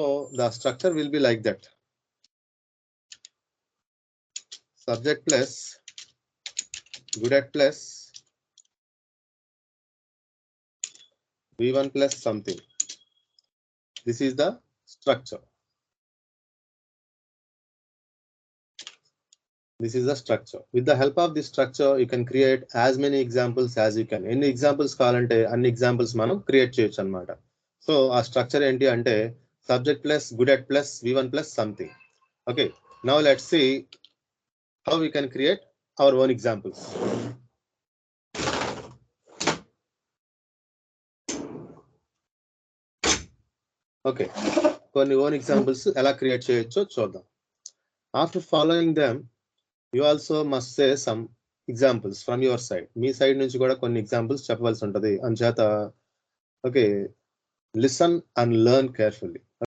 So the structure will be like that. Subject plus good at plus V1 plus something. This is the structure. This is the structure. With the help of this structure, you can create as many examples as you can. Any examples కావాలంటే అన్ని examples మనం create చేయొచ్చు అన్నమాట. So ఆ structure ఏంటి అంటే subject plus good at plus V1 plus something. Okay. Now let's see how we can create our own examples. Okay. కొన్ని own examples ఎలా create చేయొచ్చో చూద్దాం. After following them, you also must say some examples from your side. Me side నుంచి కూడా కొన్ని examples చెప్పవలసి ఉంటుంది అంచేత okay listen and learn carefully.